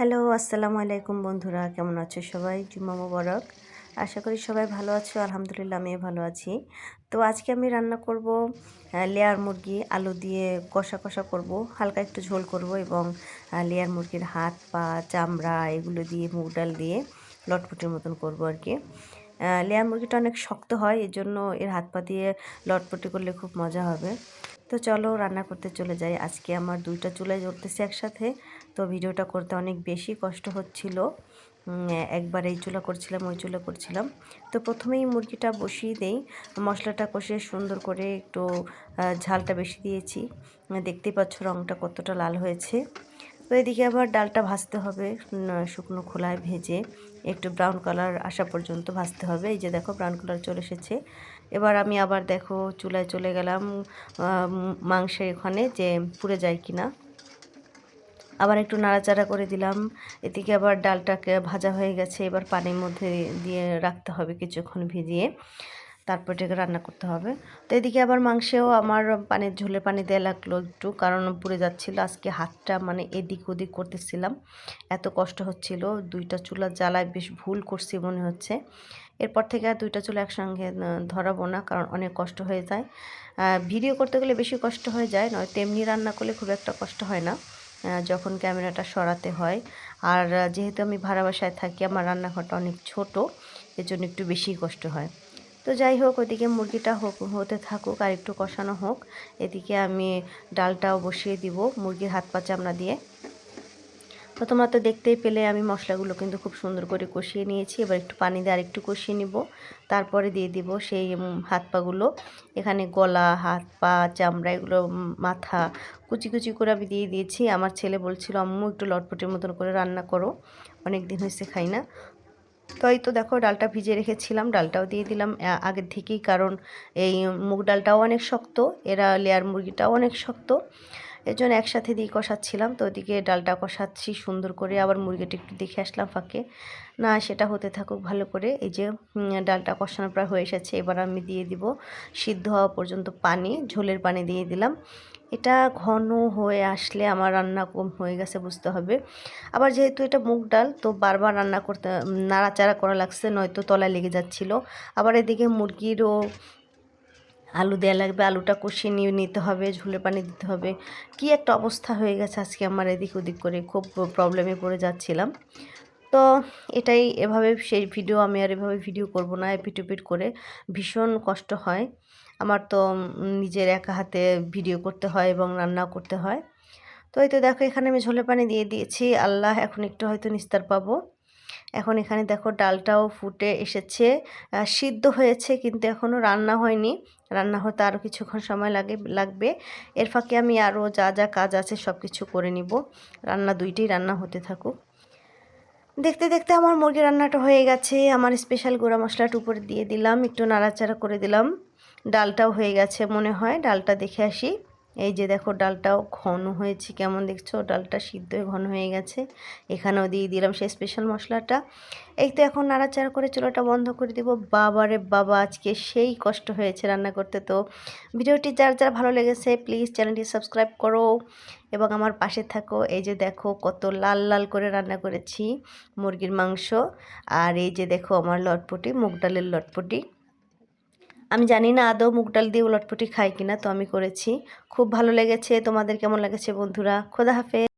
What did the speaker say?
Hello, আসসালামু আলাইকুম বন্ধুরা, কেমন আছো সবাই? জুম্মা মোবারক। আশা করি সবাই ভালো আছো। আলহামদুলিল্লাহ আমিও ভালো আছি। তো আজকে আমি রান্না করব লেয়ার মুরগি আলু দিয়ে কষা কষা করব, হালকা একটু ঝোল করব এবং লেয়ার মুরগির হাত পা চামড়া এগুলো দিয়ে মুগ ডাল দিয়ে লটপটের মতন করব আর কি। লেয়ার মুরগিটা অনেক শক্ত হয়, এজন্য এর হাত পা দিয়ে লটপটি করলে খুব মজা হবে। তো চলো রান্না করতে চলে যাই। আজকে আমার দুইটা চুলায় জ্বলতেছে একসাথে, তো ভিডিওটা করতে অনেক বেশি কষ্ট হচ্ছিল। একবার এই চুলা করছিলাম, ওই চুলা করছিলাম। তো প্রথমেই মুরগিটা বসিয়ে দেই, মশলাটা কষে সুন্দর করে একটু ঝালটা বেশি দিয়েছি। দেখতেই পাচ্ছ রঙটা কতটা লাল হয়েছে। তো এদিকে আবার ডালটা ভাজতে হবে, শুকনো খোলায় ভেজে একটু ব্রাউন কালার আসা পর্যন্ত ভাজতে হবে। এই যে দেখো ব্রাউন কালার চলে এসেছে। এবার আমি আবার দেখো চুলায় চলে গেলাম মাংসের ওখানে যে পুড়ে যায় কিনা, আবার একটু নাড়াচাড়া করে দিলাম। এদিকে আবার ডালটাকে ভাজা হয়ে গেছে, এবার পানির মধ্যে দিয়ে রাখতে হবে কিছুক্ষণ ভিজিয়ে, তারপর এটাকে রান্না করতে হবে। তো এদিকে আবার মাংসেও আমার পানির ঝোলে পানি দেওয়া লাগলো একটু, কারণ পুড়ে যাচ্ছিলো। আজকে হাতটা মানে এদিক ওদিক করতেছিলাম, এত কষ্ট হচ্ছিল। দুইটা চুলা জ্বালায় বেশ ভুল করছি মনে হচ্ছে। এরপর থেকে আর দুইটা চুলা একসঙ্গে ধরাবো না, কারণ অনেক কষ্ট হয়ে যায়। ভিডিও করতে গেলে বেশি কষ্ট হয়ে যায়, নয় তেমনি রান্না করলে খুব একটা কষ্ট হয় না যখন ক্যামেরাটা সরাতে হয়। আর যেহেতু আমি ভাড়া বাসায় থাকি, আমার রান্নাঘরটা অনেক ছোট, এজন্য একটু বেশি কষ্ট হয়। তো যাই হোক, ওইদিকে মুরগিটা হতে থাকুক আর একটু কষানো হোক। এদিকে আমি ডালটাও বসিয়ে দিব মুরগির হাত পা চামড়া দিয়ে। তো তোমরা তো দেখতেই পেলে আমি মশলাগুলো কিন্তু খুব সুন্দর করে কষিয়ে নিয়েছি। এবার একটু পানি দিয়ে আরেকটু কষিয়ে নিব, তারপরে দিয়ে দিব সেই হাত পাগুলো। এখানে গলা, হাত পা, চামড়া, এগুলো মাথা কুচি কুচি করে আমি দিয়ে দিয়েছি। আমার ছেলে বলছিল আম্মু একটু লটপটের মতন করে রান্না করো, অনেক দিন হয়েছে খাই না। তো এই তো দেখো ডালটা ভিজিয়ে রেখেছিলাম, ডালটাও দিয়ে দিলাম আগের থেকেই, কারণ এই মুগ ডালটাও অনেক শক্ত, এরা লেয়ার মুরগিটাও অনেক শক্ত, এর জন্য একসাথে দিয়ে কষাচ্ছিলাম। তো ওদিকে ডালটা কষাচ্ছি সুন্দর করে, আবার মুরগিটা একটু দেখে আসলাম ফাঁকে। না, সেটা হতে থাকুক ভালো করে। এই যে ডালটা কষানো প্রায় হয়ে এসেছে, এবার আমি দিয়ে দিব সিদ্ধ হওয়া পর্যন্ত পানি, ঝোলের পানি দিয়ে দিলাম। এটা ঘন হয়ে আসলে আমার রান্না কম হয়ে গেছে বুঝতে হবে। আবার যেহেতু এটা মুগ ডাল, তো বারবার রান্না করতে নাড়াচাড়া করা লাগছে, নয়তো তলায় লেগে যাচ্ছিল। আবার এদিকে মুরগিরও আলু দেওয়া লাগবে, আলুটা কষিয়ে নিয়ে নিতে হবে, ঝোলে পানি দিতে হবে। কি একটা অবস্থা হয়ে গেছে আজকে আমার, এদিক ওদিক করে খুব প্রবলেমে পড়ে যাচ্ছিলাম। তো এটাই, এভাবে সেই ভিডিও আমি আর এভাবে ভিডিও করব না, এপিট করে ভীষণ কষ্ট হয় আমার। তো নিজের একা হাতে ভিডিও করতে হয় এবং রান্নাও করতে হয়। তো এই তো দেখো এখানে আমি ঝোলে পানি দিয়ে দিয়েছি। আল্লাহ, এখন একটু হয়তো নিস্তার পাবো। এখন এখানে দেখো ডালটাও ফুটে এসেছে, সিদ্ধ হয়েছে, কিন্তু এখনও রান্না হয়নি। রান্না হতে আরও কিছুক্ষণ সময় লাগবে। এর ফাঁকে আমি আরও যা যা কাজ আছে সব কিছু করে নিব। দুইটাই রান্না হতে থাকুক। দেখতে দেখতে আমার মুরগি রান্নাটা হয়ে গেছে। আমার স্পেশাল গুঁড়া মশলাটা উপরে দিয়ে দিলাম, একটু নাড়াচাড়া করে দিলাম। ডালটাও হয়ে গেছে মনে হয়, ডালটা দেখে আসি। এই যে দেখো ডালটাও ঘন হয়েছে, কেমন দেখছো, ডালটা সিদ্ধ হয়ে ঘন হয়ে গেছে। এখানেও দিয়ে দিলাম সেই স্পেশাল মশলাটা। এই তো এখন নাড়াচাড়া করে চুলাটা বন্ধ করে দিব। বাবারে বাবা, আজকে সেই কষ্ট হয়েছে রান্না করতে। তো ভিডিওটি যার যার ভালো লেগেছে প্লিজ চ্যানেলটি সাবস্ক্রাইব করো এবং আমার পাশে থাকো। এই যে দেখো কত লাল লাল করে রান্না করেছি মুরগির মাংস। আর এই যে দেখো আমার লটপটি, মুগ ডালের লটপটি। আমি জানি না আদৌ মুগ ডাল দিয়ে লটপটি খাই কিনা, তো আমি করেছি, খুব ভালো লেগেছে। তোমাদের কেমন লেগেছে বন্ধুরা? খোদা হাফেজ।